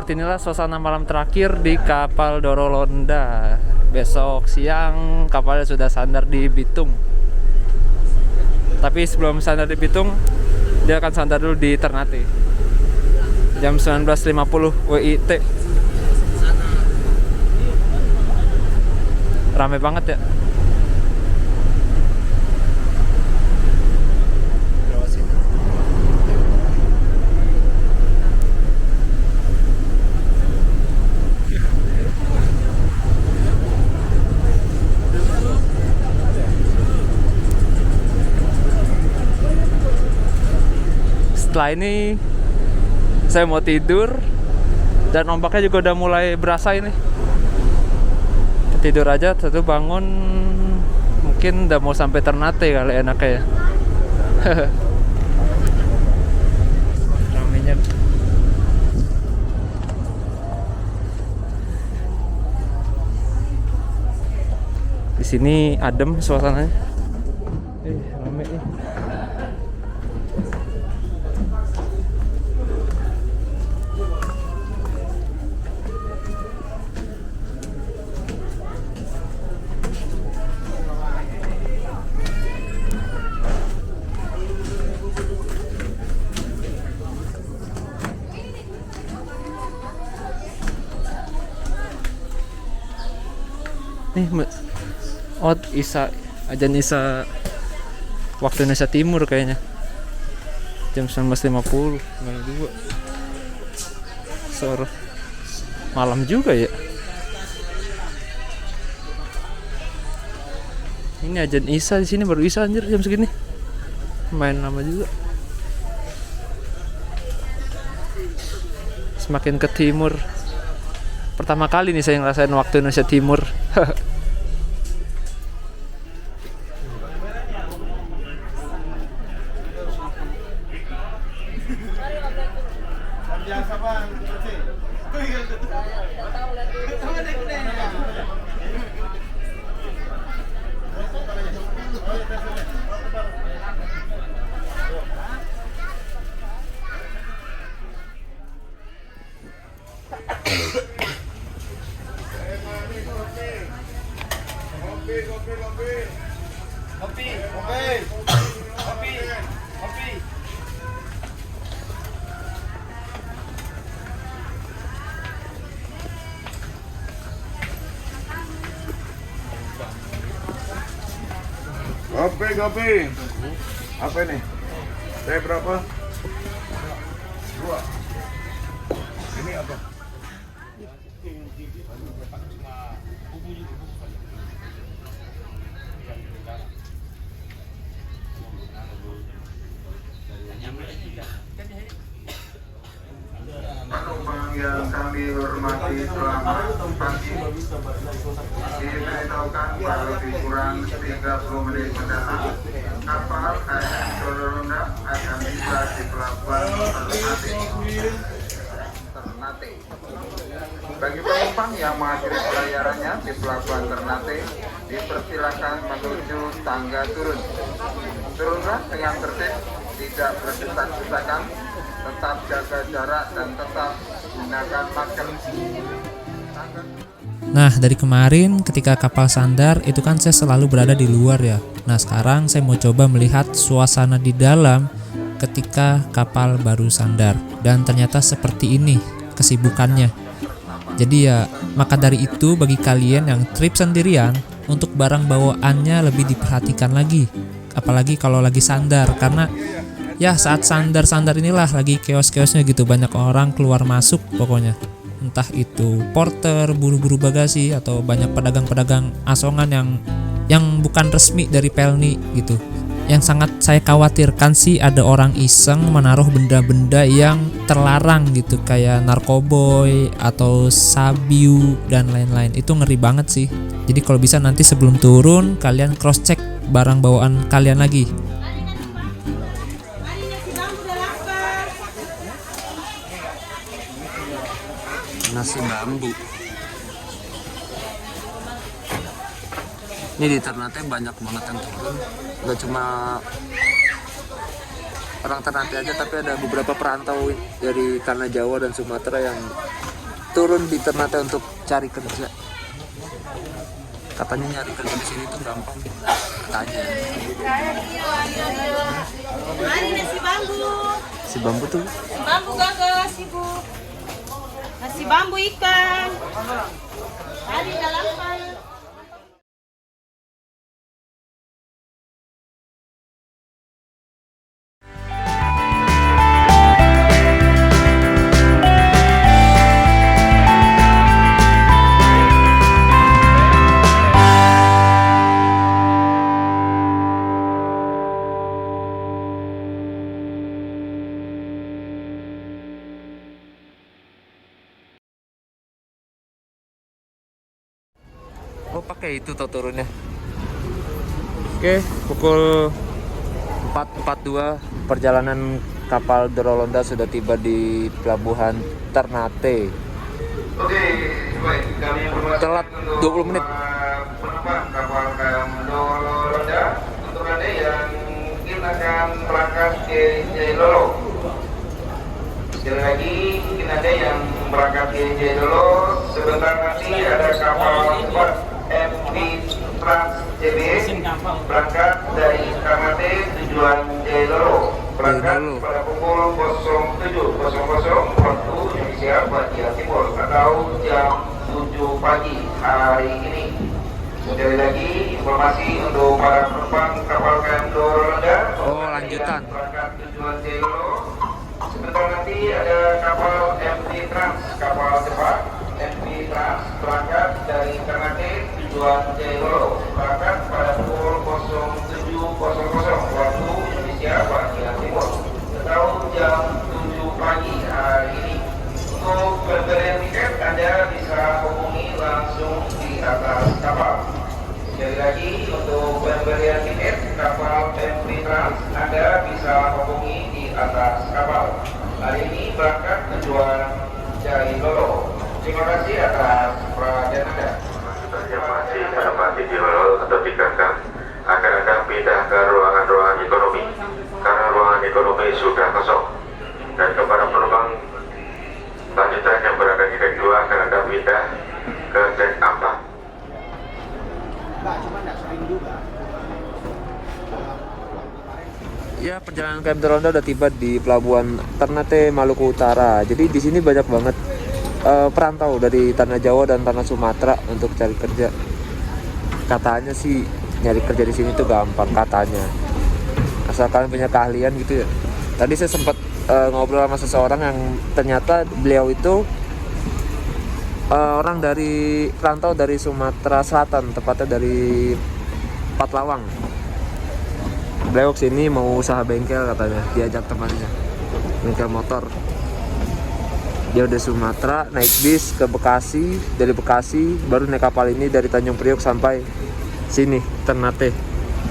seperti inilah suasana malam terakhir di kapal Dorolonda. Besok siang kapalnya sudah sandar di Bitung. Tapi sebelum sandar di Bitung, dia akan sandar dulu di Ternate. Jam 19.50 WIT. Rame banget ya. Setelah ini saya mau tidur dan ombaknya juga udah mulai berasa ini. Tidur aja, tentu bangun mungkin udah mau sampai Ternate kali enaknya ya. Ramenya. Di sini adem suasananya. Rame nih. Nih, ajan Isa waktu Indonesia Timur kayaknya. Jam 19.50, 2 sore. Malam juga ya. Ini ajan Isa di sini, baru Isa anjir jam segini. Main lama juga. Semakin ke timur. Pertama kali nih saya ngerasain waktu Indonesia Timur. Kopi. Apa ini? Teh berapa? 2. Ini apa? Penumpang yang kami hormati, selamat pagi. Diberitahukan bahwa lebih kurang 30 menit mendatang kapal KM Dorolonda akan tiba di pelabuhan Ternate. Bagi penumpang yang mengakhiri pelayarannya di pelabuhan Ternate, dipersilakan menuju tangga turun. Turunlah dengan tertib, tidak berdesak-desakan, tetap jaga jarak dan tetap gunakan masker. Nah, dari kemarin ketika kapal sandar itu kan saya selalu berada di luar ya. Nah, sekarang saya mau coba melihat suasana di dalam ketika kapal baru sandar. Dan ternyata seperti ini kesibukannya. Jadi ya, maka dari itu bagi kalian yang trip sendirian, untuk barang bawaannya lebih diperhatikan lagi. Apalagi kalau lagi sandar, karena ya saat sandar-sandar inilah lagi chaos-chaosnya gitu. Banyak orang keluar masuk pokoknya. Entah itu porter, buru-buru bagasi, atau banyak pedagang-pedagang asongan yang bukan resmi dari Pelni gitu. Yang sangat saya khawatirkan sih ada orang iseng menaruh benda-benda yang terlarang gitu, kayak narkoboy atau sabu dan lain-lain. Itu ngeri banget sih. Jadi kalau bisa nanti sebelum turun kalian cross check barang bawaan kalian lagi. Nasi bambu. Ini di Ternate banyak banget yang turun. Gak cuma orang Ternate aja, tapi ada beberapa perantau dari Tanah Jawa dan Sumatera yang turun di Ternate untuk cari kerja. Katanya nyari kerja di sini tuh gampang. Katanya. Mari nasi bambu. Si bambu tuh. Bambu gagas, Ibu. Nasi bambu ikan. Mari dalam pan. Oh pakai itu tuh turunnya. Oke, pukul 4.42 perjalanan kapal Dorolonda sudah tiba di pelabuhan Ternate. Oke, baik. Kami informasikan Telat 20 menit. Penumpang kapal KM Dorolonda untuk Anda yang mungkin akan berangkat ke Jailolo. Sekali lagi, mungkin Anda yang berangkat ke Jailolo, sebentar nanti ada kapal cepat MV Trans JB berangkat dari Ternate tujuan Jailolo. Berangkat pada pukul 07.00 waktu Indonesia bagian timur atau jam 7 pagi hari ini. Sekali lagi informasi untuk para penumpang kapal KM Dorolonda. Oh, lanjutan. Berangkat tujuan Jailolo. Sebentar nanti ada kapal MV Trans, kapal cepat MV Trans berangkat dari Ternate tujuan Jailolo. Berangkat pada pukul 07.00 waktu Indonesia bagian timur atau jam 7 pagi hari ini. Untuk pembelian tiket Anda bisa hubungi langsung di atas kapal. Sekali lagi untuk pembelian tiket kapal MV Trans Anda bisa hubungi di atas kapal. Hari ini berangkat tujuan Jailolo. Terima kasih atas perhatian Anda. Yang masih menempati di hall atau di ganggang akan ada pindah ke ruangan-ruangan ekonomi karena ruangan ekonomi sudah kosong. Dan kepada penumpang lanjutan yang berada di deck 2 akan ada pindah ke deck 4. Ya, perjalanan KM Dorolonda udah tiba di pelabuhan Ternate, Maluku Utara. Jadi di sini banyak banget perantau dari tanah Jawa dan tanah Sumatera untuk cari kerja. Katanya sih nyari kerja di sini tuh gampang katanya. Asal kalian punya keahlian gitu ya. Tadi saya sempat ngobrol sama seseorang yang ternyata beliau itu orang dari perantau dari Sumatera Selatan, tepatnya dari Patlawang. Beliau kesini mau usaha bengkel katanya, diajak temannya, bengkel motor. Dia udah Sumatera, naik bis ke Bekasi, dari Bekasi baru naik kapal ini dari Tanjung Priok sampai sini, Ternate.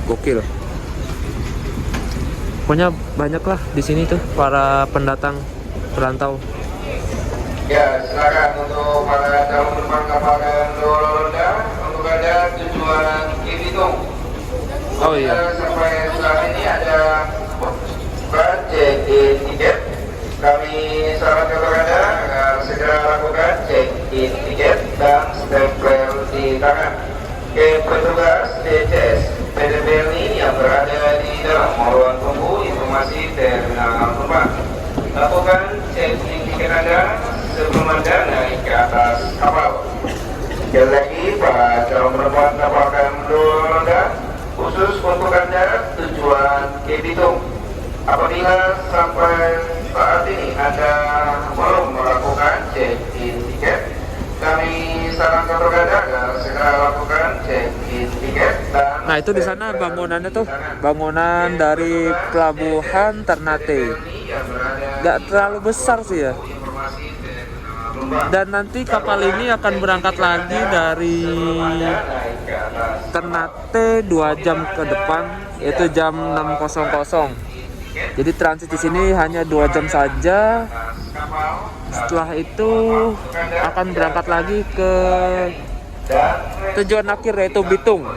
Gokil. Pokoknya banyak lah di sini tuh para pendatang perantau. Ya, silakan untuk para calon penumpang kapal KM Dorolonda untuk ada tujuan Bitung. Oh iya. Sampai saat ini ada check-in tiket. Kami sarankan kepada Anda agar segera lakukan check-in tiket dan stempel di tangan ke petugas DCS PDBLI yang berada di dalam ruang tunggu informasi terminal penumpang. Lakukan check-in tiket Anda sebelum Anda naik ke atas kapal. Sekali lagi, para calon penumpang kapal KM Dorolonda, khusus untuk Anda tujuan ke Bitung. Apabila sampai saat ini Anda belum melakukan check-in tiket, kami sarankan kepada Anda agar segera lakukan check-in tiket. Dan Nah itu di sana bangunannya tuh bangunan dari pelabuhan Ternate. Nggak terlalu besar sih ya. Dan nanti kapal ini akan berangkat lagi dari Ternate 2 jam ke depan, yaitu jam 6.00. Jadi transit di sini hanya 2 jam saja. Setelah itu akan berangkat lagi ke tujuan akhir yaitu Bitung.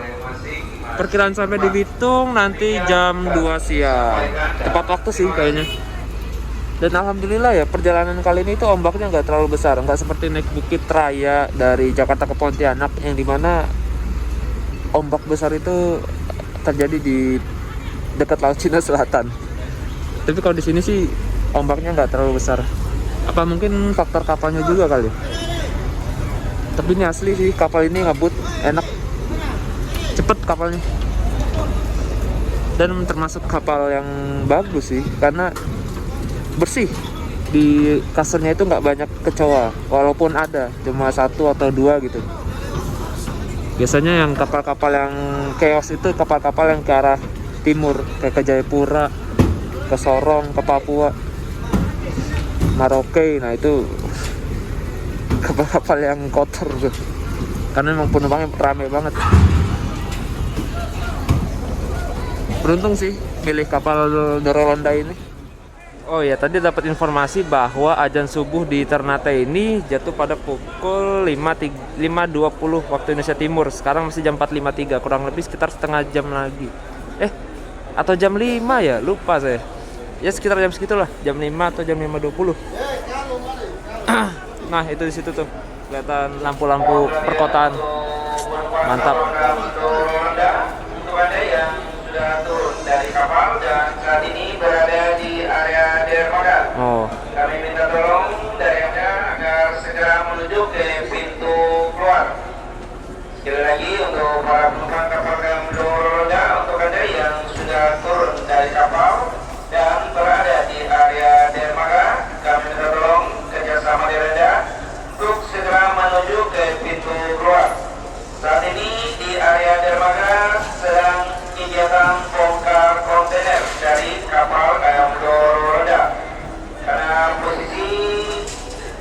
Perkiraan sampai di Bitung nanti jam 2 siang. Tepat waktu sih kayaknya. Dan alhamdulillah ya, perjalanan kali ini tuh ombaknya nggak terlalu besar, nggak seperti naik Bukit Raya dari Jakarta ke Pontianak yang dimana ombak besar itu terjadi di dekat Laut Cina Selatan. Tapi kalau di sini sih ombaknya nggak terlalu besar. Apa mungkin faktor kapalnya juga kali? Tapi ini asli sih, kapal ini ngebut enak, cepet kapalnya. Dan termasuk kapal yang bagus sih, karena bersih. Di kasurnya itu nggak banyak kecoa, walaupun ada cuma 1 atau 2 gitu. Biasanya yang kapal-kapal yang chaos itu kapal-kapal yang ke arah timur, kayak ke Jayapura, ke Sorong, ke Papua, Merauke. Nah itu kapal-kapal yang kotor tuh, karena memang penumpangnya rame banget. Beruntung sih milih kapal Dorolonda ini. Oh ya, tadi dapat informasi bahwa azan subuh di Ternate ini jatuh pada pukul 5.20 waktu Indonesia Timur. Sekarang masih jam 4.53, kurang lebih sekitar setengah jam lagi. Atau jam 5 ya, lupa saya. Ya sekitar jam segitulah, jam 5 atau jam 5.20. Nah, itu di situ tuh. Kelihatan lampu-lampu perkotaan. Mantap. Untuk Anda yang sudah turun dari kapal dan saat ini berada di area dermaga. Kami minta tolong dari Anda agar segera menuju ke pintu keluar. Sekali lagi untuk para penumpang kapal Dorolonda, untuk Anda yang sudah turun dari kapal dan berada di area dermaga, kami minta tolong kerjasama dari Anda untuk segera menuju ke pintu keluar. Saat ini di area dermaga sedang kegiatan bongkar kontainer dari kapal KM Dorolonda. Karena posisi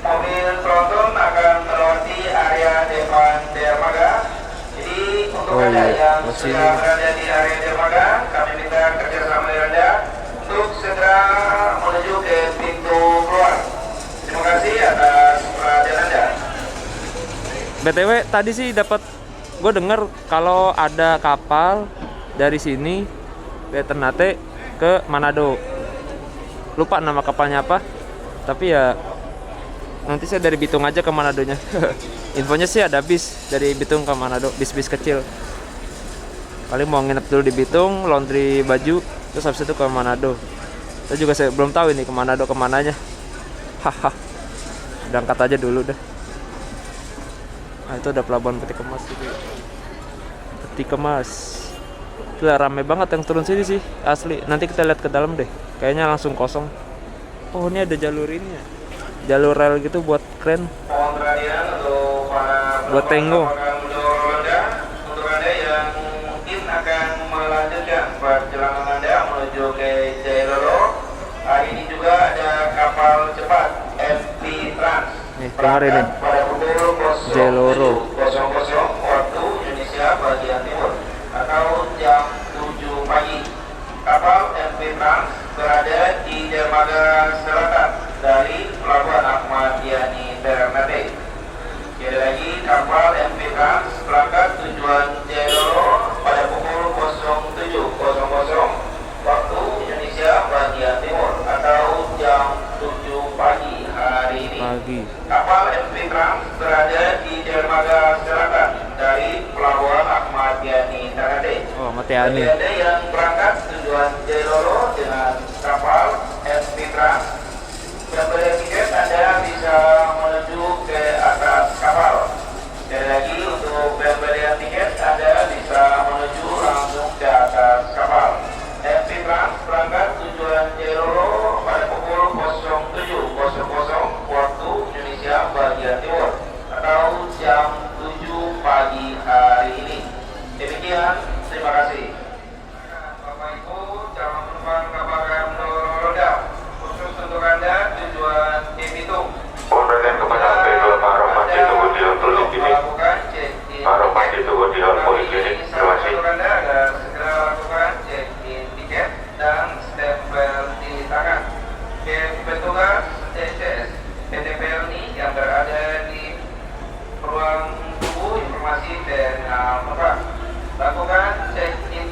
mobil tronton akan melewati area depan dermaga. Jadi untuk Anda yang sudah berada di area dermaga, kami minta kerjasama dari Anda untuk segera menuju ke pintu keluar. Terima kasih atas perhatian Anda. BTW tadi sih gue dengar kalau ada kapal dari sini dari Ternate ke Manado. Lupa nama kapalnya apa, tapi ya nanti saya dari Bitung aja ke Manadonya. Infonya sih ada bis dari Bitung ke Manado, bis-bis kecil. Paling mau nginep dulu di Bitung, laundry baju, terus habis itu ke Manado. Saya juga belum tahu ini ke Manado kemananya. Haha, berangkat aja dulu dah. Nah itu ada pelabuhan Peti Kemas gitu. Peti Kemas. Gila, rame banget yang turun sini sih, asli. Nanti kita lihat ke dalam deh. Kayaknya langsung kosong. Oh, ini ada jalur ini ya. Jalur rel gitu buat keren. Buat tenggo. Untuk Anda yang mungkin akan melanjutkan perjalanan Anda menuju ke Jailolo, hari ini juga ada kapal cepat MV Trans. Nih, dengar ini. Pada pukul Jailolo 00.00 waktu Indonesia bagian timur atau jam 7 pagi. Kapal MV Trans berada di dermaga selatan dari Pelabuhan Ahmad Yani Ternate. Sekali lagi, kapal MV Trans berangkat tujuan Jailolo pada pukul 07.00 waktu Indonesia bagian timur atau jam 7 pagi hari ini. Kapal MV Trans berada di dermaga selatan dari Pelabuhan Ahmad Yani Ternate. Oh, Matiani. Bagi Anda yang berangkat tujuan Jailolo dengan kapal MV Trans, pembelian tiket Anda bisa menuju ke atas kapal. Sekali lagi, untuk pembelian tiket Anda bisa menuju langsung ke atas kapal. MV Trans berangkat tujuan Jailolo pada pukul 07.00 waktu Indonesia bagian timur atau jam 7 pagi hari ini. Demikian, terima kasih. Bapak Ibu, calon penumpang kapal KM Dorolonda, khusus untuk Anda tujuan di Bitung. Pemberian kepada P2 Pak Rohmat ditunggu di hall poliklinik. Pak Rohmat ditunggu di hall poliklinik. Terima kasih. Untuk Anda agar segera lakukan check-in tiket dan stempel di tangan. Petugas TCS PT PLNI yang berada di ruang tunggu informasi terminal 4. Lakukan check-in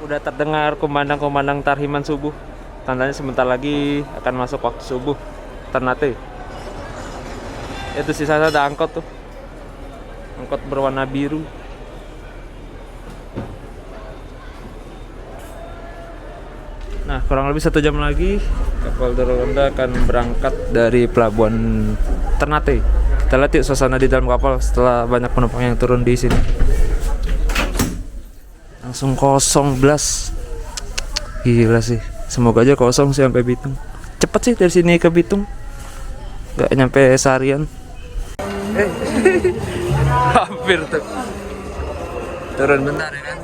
Udah terdengar kumandang-kumandang Tarhiman subuh. Tandanya sebentar lagi akan masuk waktu subuh Ternate. Itu sisa ada angkot tuh. Angkot berwarna biru. Nah, kurang lebih 1 jam lagi kapal Dorolonda akan berangkat dari pelabuhan Ternate. Kita lihat yuk suasana di dalam kapal setelah banyak penumpang yang turun di sini. Langsung kosong blas. Gila sih. Semoga aja kosong sih sampai Bitung. Cepet sih dari sini ke Bitung. Gak nyampe seharian. Hampir tuh. Turun bentar ya kan.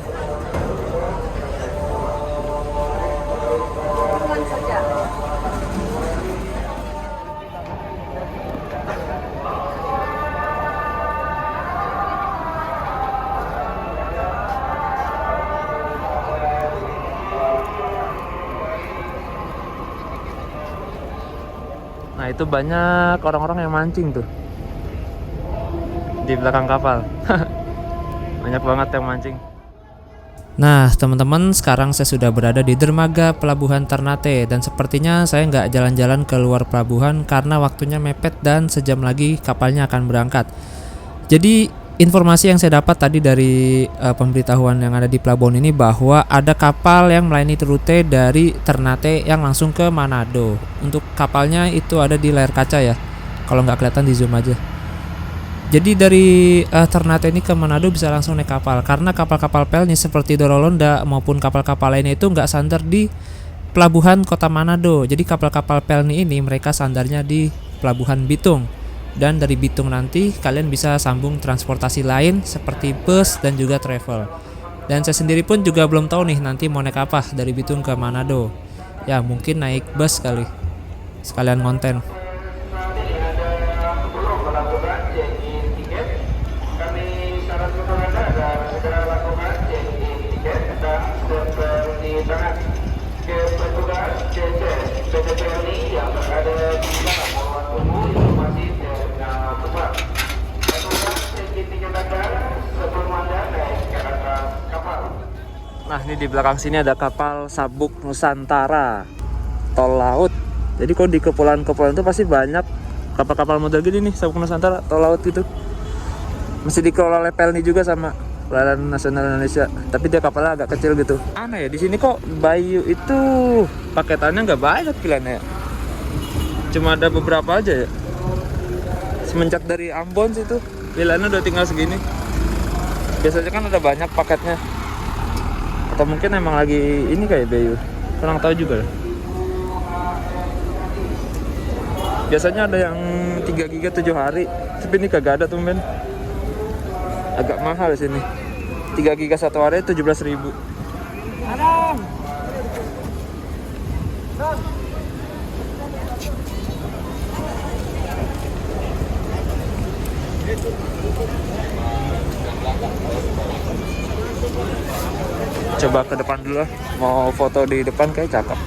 Nah itu banyak orang-orang yang mancing tuh di belakang kapal. Banyak banget yang mancing. Nah teman-teman, sekarang saya sudah berada di dermaga pelabuhan Ternate dan sepertinya saya nggak jalan-jalan ke luar pelabuhan karena waktunya mepet dan sejam lagi kapalnya akan berangkat. Jadi informasi yang saya dapat tadi dari pemberitahuan yang ada di pelabuhan ini bahwa ada kapal yang melayani rute dari Ternate yang langsung ke Manado. Untuk kapalnya itu ada di layar kaca ya, kalau nggak kelihatan di zoom aja. Jadi dari Ternate ini ke Manado bisa langsung naik kapal karena kapal-kapal pelni seperti Dorolonda maupun kapal-kapal lainnya itu nggak sandar di pelabuhan kota Manado. Jadi kapal-kapal pelni ini mereka sandarnya di pelabuhan Bitung. Dan dari Bitung nanti kalian bisa sambung transportasi lain seperti bus dan juga travel. Dan saya sendiri pun juga belum tahu nih nanti mau naik apa dari Bitung ke Manado. Ya mungkin naik bus kali, sekalian konten. Nah ini di belakang sini ada kapal Sabuk Nusantara tol laut. Jadi kalau di kepulauan-kepulauan itu pasti banyak kapal-kapal model gini nih, Sabuk Nusantara tol laut gitu. Masih dikelola oleh Pelni juga sama Perairan Nasional Indonesia. Tapi dia kapalnya agak kecil gitu. Aneh ya, di sini kok Bayu itu paketannya nggak banyak pilihannya. Cuma ada beberapa aja ya. Semenjak dari Ambon situ pilihannya udah tinggal segini. Biasanya kan ada banyak paketnya. Atau mungkin emang lagi ini kayak Bayu, kurang tahu juga lah. Biasanya ada yang 3 giga 7 hari, tapi ini kagak ada tuh men. Agak mahal sini. 3 giga 1 hari 17.000. Coba ke depan dulu lah, mau foto di depan kayak cakep.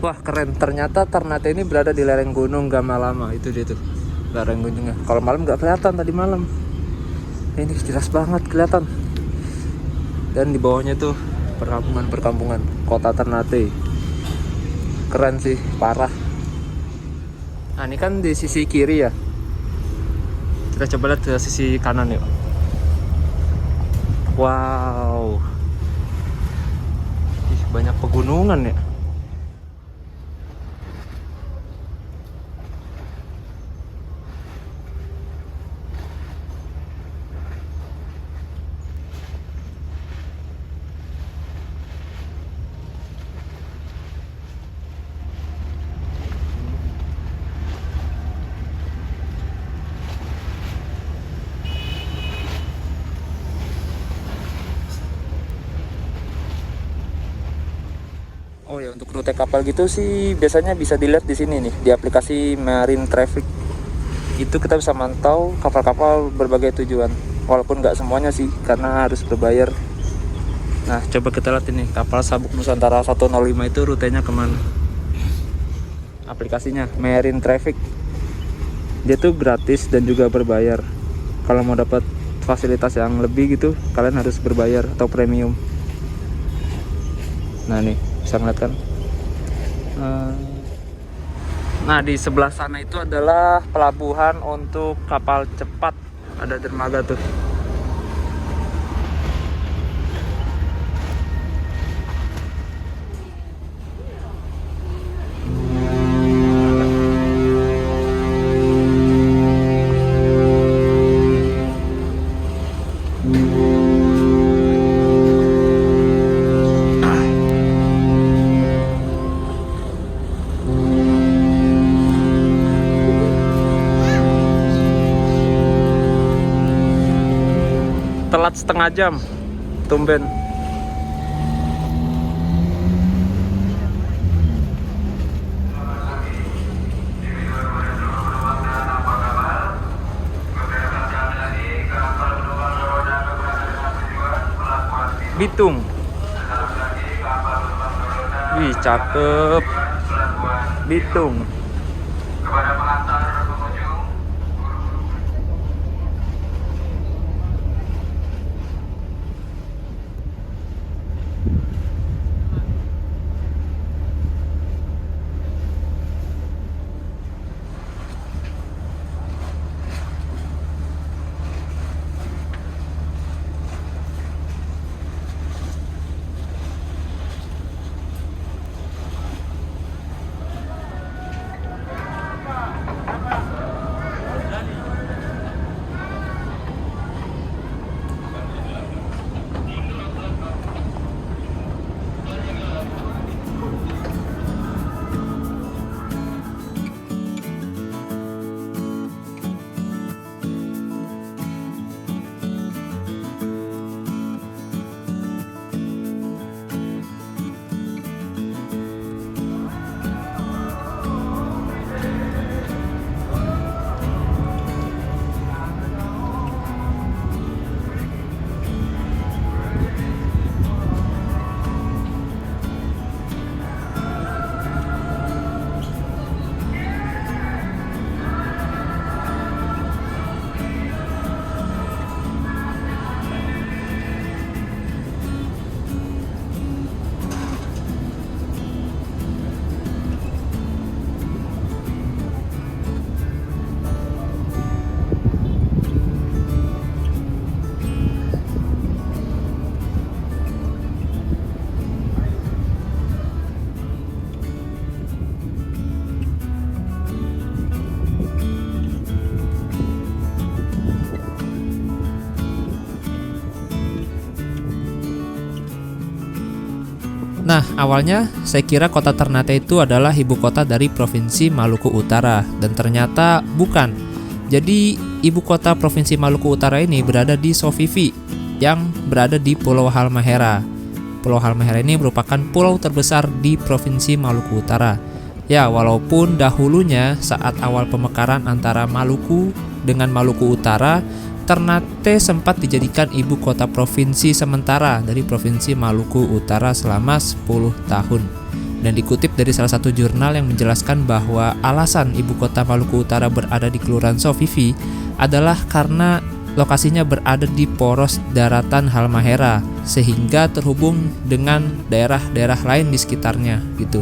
Wah keren, ternyata Ternate ini berada di lereng gunung Gamalama. Itu dia tuh, lereng gunungnya. Kalau malam nggak kelihatan tadi malam. Ini jelas banget kelihatan. Dan di bawahnya tuh perkampungan kota Ternate. Keren sih, parah. Nah ini kan di sisi kiri ya. Kita coba lihat ke sisi kanan yuk. Wow. Ih, banyak pegunungan ya. untuk rute kapal gitu sih biasanya bisa dilihat di sini nih, di aplikasi Marine Traffic. Itu kita bisa mantau kapal-kapal berbagai tujuan, walaupun nggak semuanya sih karena harus berbayar. Nah, coba kita lihat ini kapal Sabuk Nusantara 105 itu rutenya kemana. Aplikasinya Marine Traffic, dia tuh gratis dan juga berbayar. Kalau mau dapat fasilitas yang lebih gitu, kalian harus berbayar atau premium. Nah nih, bisa ngeliat kan. Nah, di sebelah sana itu adalah pelabuhan untuk kapal cepat. Ada dermaga tuh. Telat setengah jam, tumben. Bitung. Wih, cakep. Bitung. Nah, awalnya saya kira kota Ternate itu adalah ibu kota dari Provinsi Maluku Utara, dan ternyata bukan. Jadi, ibu kota Provinsi Maluku Utara ini berada di Sovivi, yang berada di Pulau Halmahera. Pulau Halmahera ini merupakan pulau terbesar di Provinsi Maluku Utara. Ya, walaupun dahulunya saat awal pemekaran antara Maluku dengan Maluku Utara, Ternate sempat dijadikan ibu kota provinsi sementara dari Provinsi Maluku Utara selama 10 tahun. Dan dikutip dari salah satu jurnal yang menjelaskan bahwa alasan ibu kota Maluku Utara berada di Kelurahan Sovivi adalah karena lokasinya berada di poros daratan Halmahera, sehingga terhubung dengan daerah-daerah lain di sekitarnya gitu.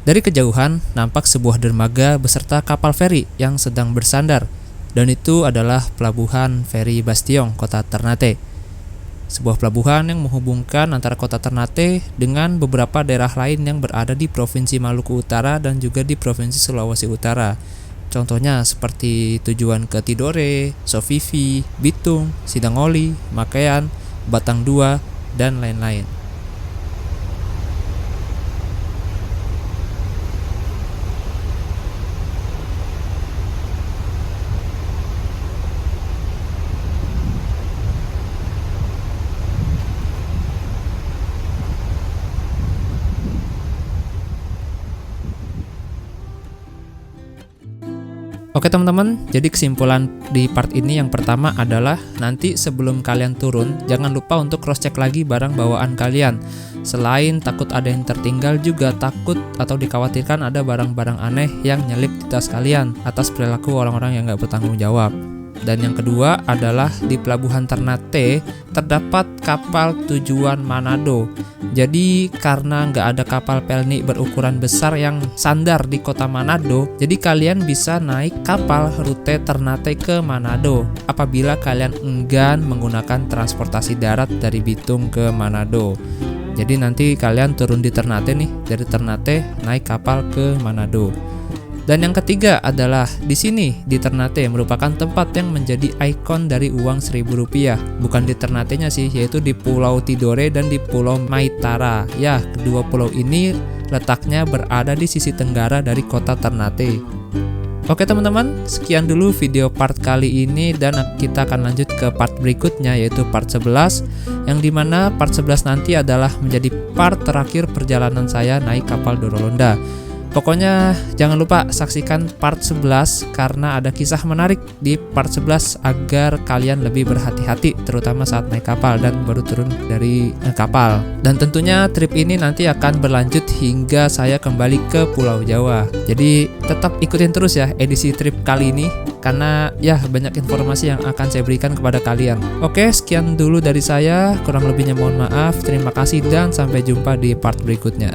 Dari kejauhan nampak sebuah dermaga beserta kapal feri yang sedang bersandar, dan itu adalah pelabuhan feri Bastiong, kota Ternate. Sebuah pelabuhan yang menghubungkan antara kota Ternate dengan beberapa daerah lain yang berada di Provinsi Maluku Utara dan juga di Provinsi Sulawesi Utara. Contohnya seperti tujuan ke Tidore, Sofifi, Bitung, Sidangoli, Makayan, Batang 2, dan lain-lain. Oke teman-teman, jadi kesimpulan di part ini yang pertama adalah nanti sebelum kalian turun, jangan lupa untuk cross check lagi barang bawaan kalian. Selain takut ada yang tertinggal, juga takut atau dikhawatirkan ada barang-barang aneh yang nyelip di tas kalian atas perilaku orang-orang yang nggak bertanggung jawab. Dan yang kedua adalah di Pelabuhan Ternate terdapat kapal tujuan Manado. Jadi karena nggak ada kapal pelni berukuran besar yang sandar di kota Manado, jadi kalian bisa naik kapal rute Ternate ke Manado apabila kalian enggan menggunakan transportasi darat dari Bitung ke Manado. Jadi nanti kalian turun di Ternate nih, dari Ternate naik kapal ke Manado. Dan yang ketiga adalah di sini di Ternate merupakan tempat yang menjadi ikon dari uang Rp1.000. Bukan di Ternate-nya sih, yaitu di Pulau Tidore dan di Pulau Maitara. Ya, kedua pulau ini letaknya berada di sisi tenggara dari kota Ternate. Oke teman-teman, sekian dulu video part kali ini dan kita akan lanjut ke part berikutnya yaitu part 11, yang dimana part 11 nanti adalah menjadi part terakhir perjalanan saya naik kapal Dorolonda. Pokoknya jangan lupa saksikan part 11 karena ada kisah menarik di part 11 agar kalian lebih berhati-hati terutama saat naik kapal dan baru turun dari kapal. Dan tentunya trip ini nanti akan berlanjut hingga saya kembali ke Pulau Jawa. Jadi tetap ikutin terus ya edisi trip kali ini karena ya banyak informasi yang akan saya berikan kepada kalian. Oke, sekian dulu dari saya, kurang lebihnya mohon maaf. Terima kasih dan sampai jumpa di part berikutnya.